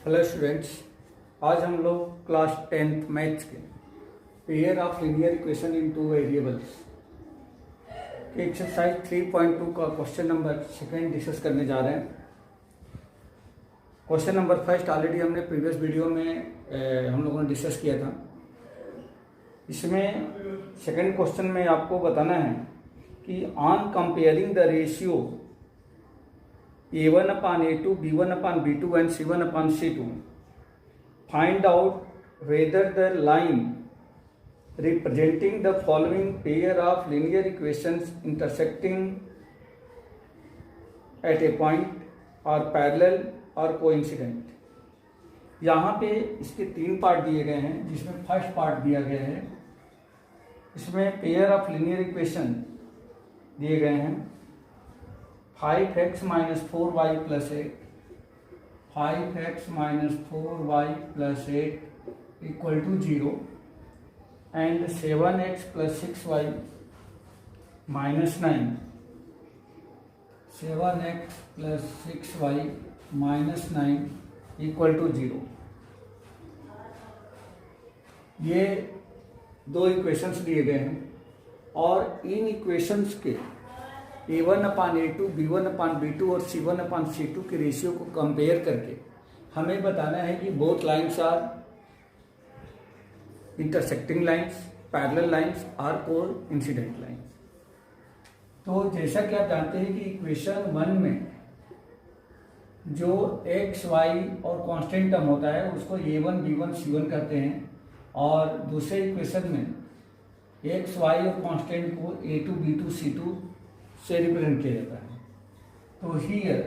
Hello students, आज हम लोग क्लास 10th मैथ्स के pair of linear equation in two variables के एक्सरसाइज 3.2 का क्वेश्चन नंबर सेकेंड डिस्कस करने जा रहे हैं। क्वेश्चन नंबर फर्स्ट ऑलरेडी हमने प्रीवियस वीडियो में हम लोगों ने डिस्कस किया था। इसमें सेकेंड क्वेश्चन में आपको बताना है कि on comparing the ratio A1 upon A2, B1 upon B2 and C1 upon C2, find out whether the line representing the following pair of linear equations intersecting at a point are parallel or coincident। यहाँ पे इसके तीन part दिए गए हैं, जिसमें first part दिया गया है, इसमें पेयर ऑफ लीनियर इक्वेशन दिए गए हैं 5x minus 4y plus 8, 5x minus 4y plus 8 equal to 0 and 7x plus 6y minus 9, 7x plus 6y minus 9 equal to 0। ये दो इक्वेशंस दिए गए हैं और इन इक्वेशंस के A1 upon A2, B1 upon B2 और C1 अपान C2 के ratio को कंपेयर करके हमें बताना है कि both lines are intersecting lines, parallel lines are coincident lines. तो जैसा कि आप जानते हैं कि इक्वेशन 1 में जो x, y और कांस्टेंट टर्म होता है उसको A1, B1, C1 कहते हैं, और दूसरे इक्वेशन में x, y और कांस्टेंट को A2, B2, C2 से रिप्रेजेंट किया जाता है। तो here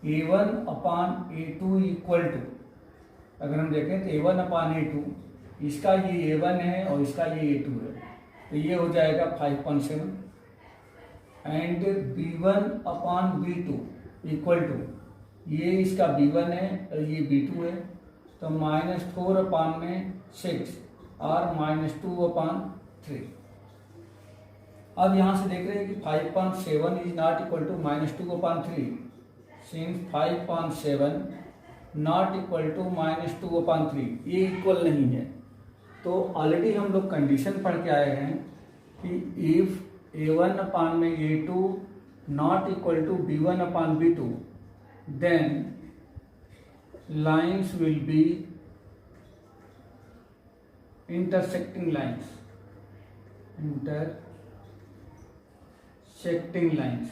A1 upon A2 equal to, अगर हम देखें तो A1 अपान A2, इसका ये A1 है और इसका ये A2 है, तो ये हो जाएगा 5.7 and B1 upon B2 equal to, ये इसका B1 है और ये B2 है, तो -4 अपान में 6 और -2 अपान 3। अब यहाँ से देख रहे हैं कि 5.7 is not equal to -2 upon 3, since 5.7 not equal to -2 upon 3, ये इक्वल नहीं है। तो ऑलरेडी हम लोग कंडीशन पढ़ के आए हैं कि इफ A1 अपॉन में A2 not equal to B1 upon B2, then lines will be intersecting lines, secting lines.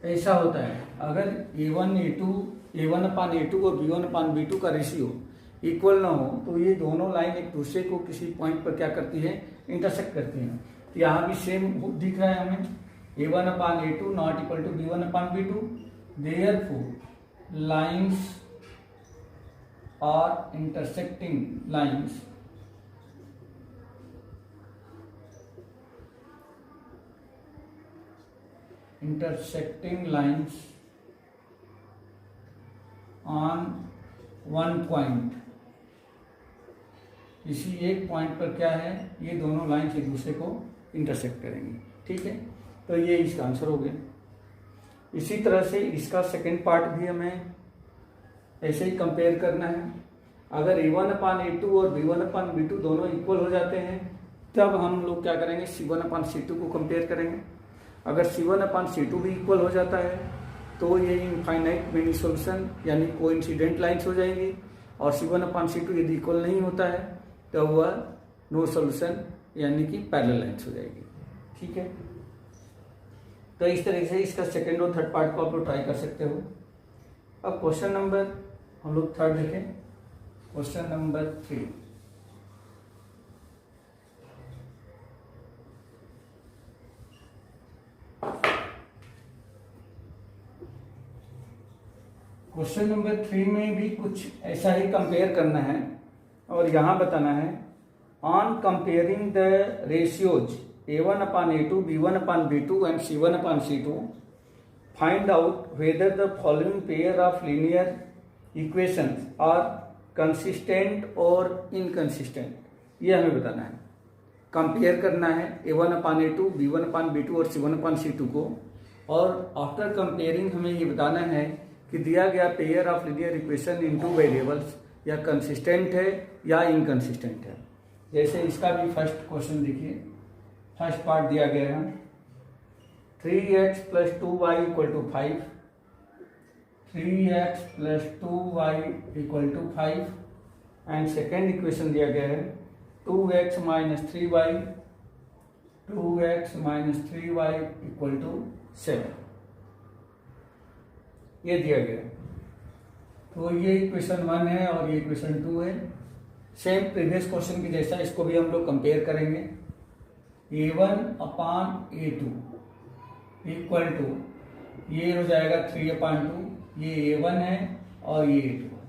ऐसा होता है अगर A1 अपान A2 और B1 अपान B2 का रेशियो इक्वल ना हो तो ये दोनों लाइन एक दूसरे को किसी पॉइंट पर क्या करती है, इंटरसेक्ट करती हैं। तो यहाँ भी सेम दिख रहा है हमें, A1 upon A2 not equal to B1 upon B2, therefore lines are intersecting lines intersecting lines on one point। इसी एक पॉइंट पर क्या है, ये दोनों लाइन्स एक दूसरे को इंटरसेक्ट करेंगी। ठीक है, तो ये इसका आंसर हो गया। इसी तरह से इसका सेकेंड पार्ट भी हमें ऐसे ही कंपेयर करना है। अगर A1 अपान A2 और B1 अपान B2 दोनों इक्वल हो जाते हैं तब हम लोग क्या करेंगे, C1 अपान C2 को कंपेयर करेंगे। अगर C1 अपान C2 भी इक्वल हो जाता है तो ये इनफाइनाइट मिनी सॉल्यूशन यानी कोइंसिडेंट लाइन्स हो जाएंगी, और C1 अपान C2 यदि इक्वल नहीं होता है तो वह नो सॉल्यूशन यानी कि पैरेलल लाइन्स हो जाएगी। ठीक है, तो इस तरह से इसका सेकेंड और थर्ड पार्ट को आप लोग ट्राई कर सकते हो। अब क्वेश्चन नंबर हम लोग थर्ड देखें, क्वेश्चन नंबर 3। क्वेश्चन नंबर 3 में भी कुछ ऐसा ही कंपेयर करना है और यहाँ बताना है on comparing the ratios A1 upon A2, B1 upon B2 and C1 upon C2, find out whether the following pair of linear equations are consistent और इनकंसिस्टेंट। ये हमें बताना है, कंपेयर करना है A1 upon A2, B1 upon B2 और C1 upon C2 को, और आफ्टर कंपेयरिंग हमें ये बताना है कि दिया गया pair of linear equation in two variables या कंसिस्टेंट है या इनकंसिस्टेंट है। जैसे इसका भी फर्स्ट क्वेश्चन देखिए, फर्स्ट पार्ट दिया गया है 3x + 2y = 5, 3x + 2y = 5 and second equation दिया गया है 2x - 3y = 7, ये दिया गया है। तो ये इक्वेशन 1 है और ये इक्वेशन 2 है। सेम प्रीवियस क्वेश्चन की जैसा इसको भी हम लोग कंपेयर करेंगे। a1/a2 इक्वल टू ये हो जाएगा 3/2, ये a1 है और ये a2 है,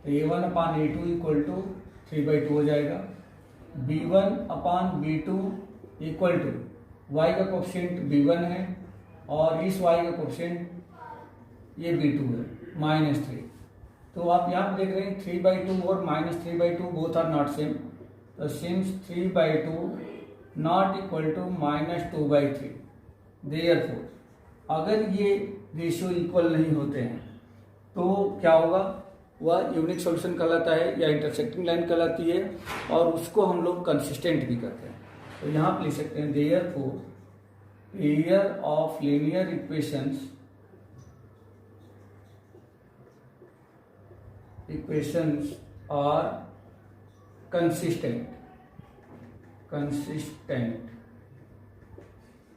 तो a1/a2 इक्वल टू 3/2 हो जाएगा। b1/b2 इक्वल टू y का कोफिशिएंट b1 है और इस y का कोफिशिएंट ये b2 है -3। तो आप यहाँ पे देख रहे हैं 3/2 और -3/2 बोथ आर नॉट सेम, तो since 3/2 not equal to -2/3, therefore अगर ये रेशियो इक्वल नहीं होते हैं तो क्या होगा, वह यूनिक सॉल्यूशन कहलाता है या इंटरसेक्टिंग लाइन कहलाती है और उसको हम लोग कंसिस्टेंट भी करते हैं। तो यहाँ पे लिख सकते हैं therefore pair of linear equations are consistent.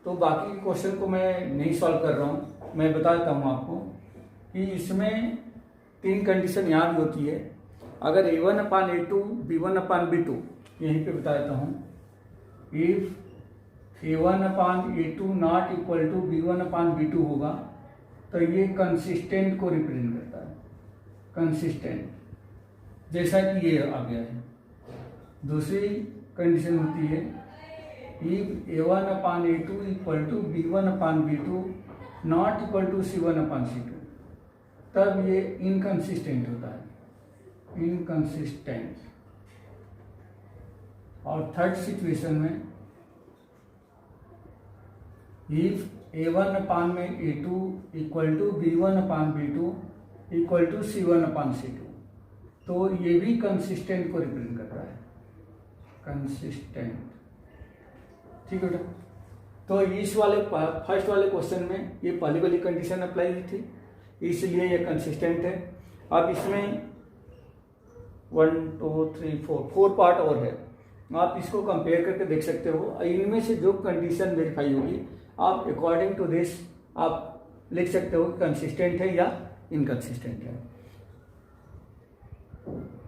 तो बाकी क्वेश्चन को मैं नहीं सॉल्व कर रहा हूँ, मैं बता देता हूँ आपको कि इसमें 3 कंडीशन यहाँ भी होती है। अगर a1/a2 b1/b2, यहीं पे बता देता हूँ, if a1/a2 not equal to b1/b2 होगा तो ये कंसिस्टेंट को रिप्रेजेंट करता है, कंसिस्टेंट, जैसा कि ये आ गया है। दूसरी कंडीशन होती है if a1/a2 equal to b1/b2 not equal to c1/c2, तब ये इनकंसिस्टेंट होता है, इनकंसिस्टेंट। और थर्ड सिचुएशन में if a1/a2 equal to b1/b2 equal to c1/c2, तो ये भी कंसिस्टेंट को रिप्रेजेंट करता है, कंसिस्टेंट। ठीक है बेटा। तो इस वाले फर्स्ट वाले क्वेश्चन में ये पहली वाली कंडीशन अप्लाई हुई थी, इसलिए ये कंसिस्टेंट है। अब इसमें 1 2 3 4 पार्ट और है, आप इसको कंपेयर करके देख सकते हो। इनमें से जो कंडीशन वेरीफाई होगी आप अकॉर्डिंग टू दिस आप लिख सकते हो कंसिस्टेंट है या इनकंसिस्टेंट है।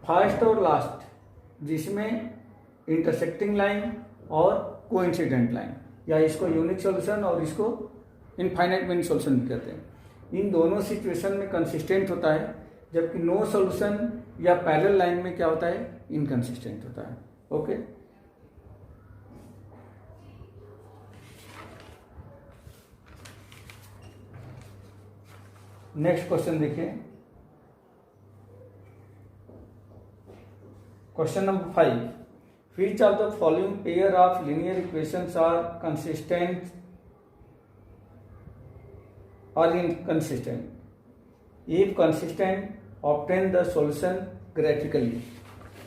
फर्स्ट और लास्ट, जिसमें इंटरसेक्टिंग लाइन और कोइंसिडेंट लाइन, या इसको यूनिक सॉल्यूशन और इसको इनफाइनाइट मेनी सॉल्यूशन भी कहते हैं, इन दोनों सिचुएशन में कंसिस्टेंट होता है, जबकि नो सॉल्यूशन या पैरेलल लाइन में क्या होता है, इनकंसिस्टेंट होता है। ओके, नेक्स्ट क्वेश्चन देखिए, question number 5, which of the following pair of linear equations are consistent or inconsistent? If consistent, obtain the solution graphically।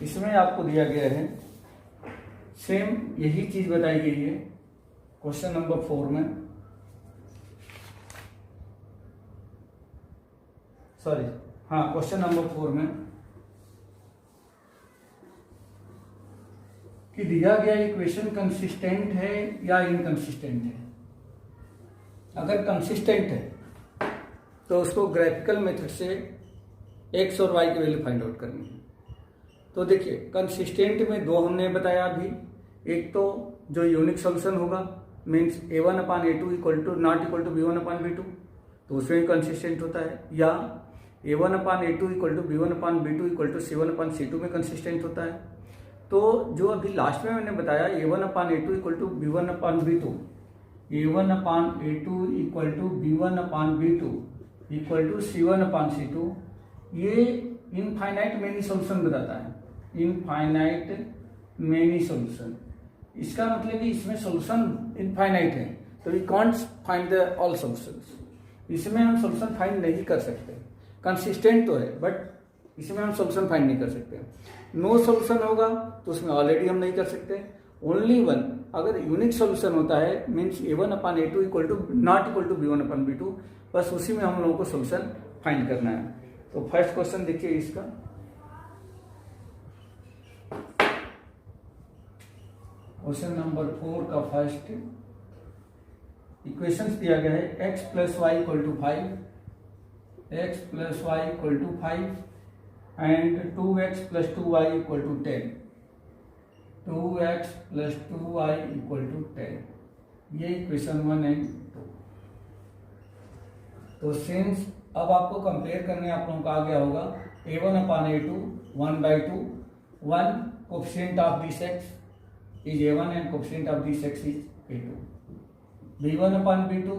इसमें आपको दिया गया है सेम यही चीज बताई गई है क्वेश्चन नंबर 4 में, सॉरी हाँ क्वेश्चन नंबर 4 में, कि दिया गया इक्वेशन कंसिस्टेंट है या इनकंसिस्टेंट है। अगर कंसिस्टेंट है तो उसको ग्राफिकल मेथड से एक्स और वाई की वैल्यू फाइंड आउट करनी है। तो देखिए कंसिस्टेंट में दो हमने बताया अभी, एक तो जो यूनिक सॉल्यूशन होगा means a1/a2 equal to not equal to b1/b2, तो उसमें कंसिस्टेंट होता है, या a1/a2 equal to b1/b2 equal to c1/c2 में कंसिस्टेंट होता है। तो जो अभी लास्ट में मैंने बताया a1/a2 equal to b1/b2, a1/a2 equal to b1/b2 equal to c1/c2, ये इनफाइनाइट मेनी सॉल्यूशन बताता है, इनफाइनाइट मेनी सॉल्यूशन। इसका मतलब कि इसमें सॉल्यूशन इनफाइनाइट है, तो we can't find the all solutions. इसमें हम सॉल्यूशन फाइंड नहीं कर सकते, कंसिस्टेंट तो है बट इसमें हम सोल्यूशन फाइंड नहीं कर सकते। नो सोल्यूशन होगा तो उसमें ऑलरेडी हम नहीं कर सकते। ओनली वन, अगर यूनिक सोल्यूशन होता है means a1/a2 equal to not equal to b1/b2, बस उसी में हम लोगों को सोल्यूशन फाइंड करना है। तो फर्स्ट क्वेश्चन देखिए इसका, क्वेश्चन नंबर 4 का फर्स्ट इक्वेशंस दिया गया है x + y = 5, x + y = 5 and 2x + 2y = 10, 2x + 2y = 10। ये इक्वेशन 1 एंड 2। तो सिंस अब आपको कंपेयर करने आप लोगों को आ गया होगा a1/a2 1/2, 1 coefficient of this x is a1 and coefficient of this x is a2, b1/b2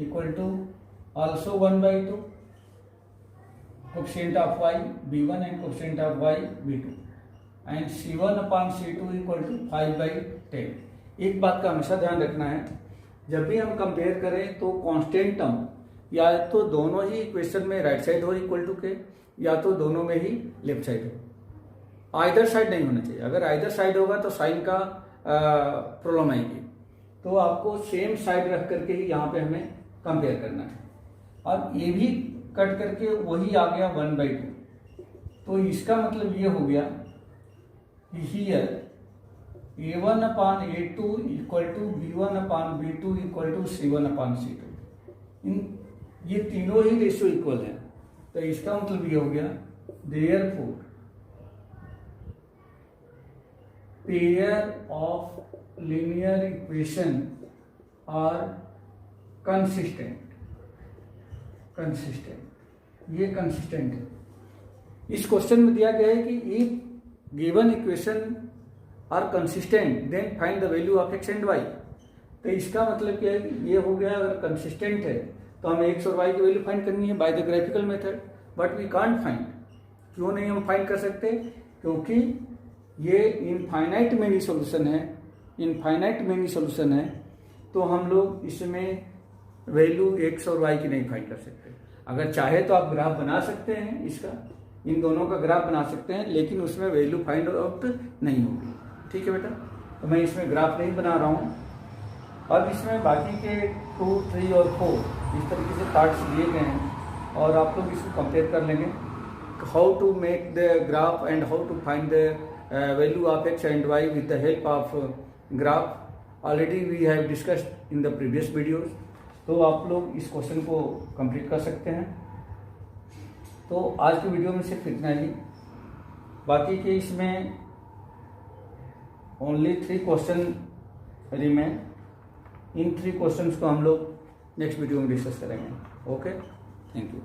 equal to also 1/2, coefficient of y b1 and coefficient of y b2 and c1/c2 equal to 5/10। एक बात का हमेशा ध्यान रखना है, जब भी हम कंपेयर करें तो कांस्टेंट टर्म या तो दोनों ही इक्वेशन में राइट साइड हो इक्वल टू के, या तो दोनों में ही लेफ्ट साइड हो। आइदर साइड नहीं होना चाहिए। अगर आइदर साइड होगा तो साइन का प्रॉब्लम आएगी। तो आपको सेम साइड रख करके ही यहाँ पे हमें कंपेयर करना है। और ये भी कट करके वही आ गया 1/2, तो इसका मतलब ये हो गया कि here a1/a2 equal to b1/b2 equal to c1/c2। ये तीनों ही रेशियो इक्वल है। तो इसका मतलब ये हो गया therefore pair of linear equation are consistent। ये कंसिस्टेंट है। इस क्वेश्चन में दिया गया है कि if given equation are consistent then find the value of x and y। तो इसका मतलब क्या है कि ये हो गया, अगर कंसिस्टेंट है तो हमें x और y की वैल्यू फाइंड करनी है by the graphical method, but we can't find. क्यों नहीं हम फाइंड कर सकते? क्योंकि ये इनफाइनाइट मेनी सॉल्यूशन है, तो हम लोग इसमें वैल्यू x और y की नहीं फाइंड कर सकते। अगर चाहे तो आप ग्राफ बना सकते हैं, इसका इन दोनों का ग्राफ बना सकते हैं, लेकिन उसमें वैल्यू फाइंड आउट नहीं होगी। ठीक है बेटा, तो मैं इसमें ग्राफ नहीं बना रहा हूँ। अब इसमें बाकी के 2, 3 और 4 इस तरीके से पार्ट्स दिए गए हैं और आप लोग इसको कंपेयर कर लेंगे, how to make the graph and how to find the value of x and y with the help of graph। already we have discussed in the previous videos। तो आप लोग इस क्वेश्चन को कंप्लीट कर सकते हैं। तो आज की वीडियो में सिर्फ इतना ही, बाकी के इसमें ओनली 3 क्वेश्चन रिमेन। इन 3 क्वेश्चंस को हम लोग नेक्स्ट वीडियो में डिस्कस करेंगे। Okay, thank you.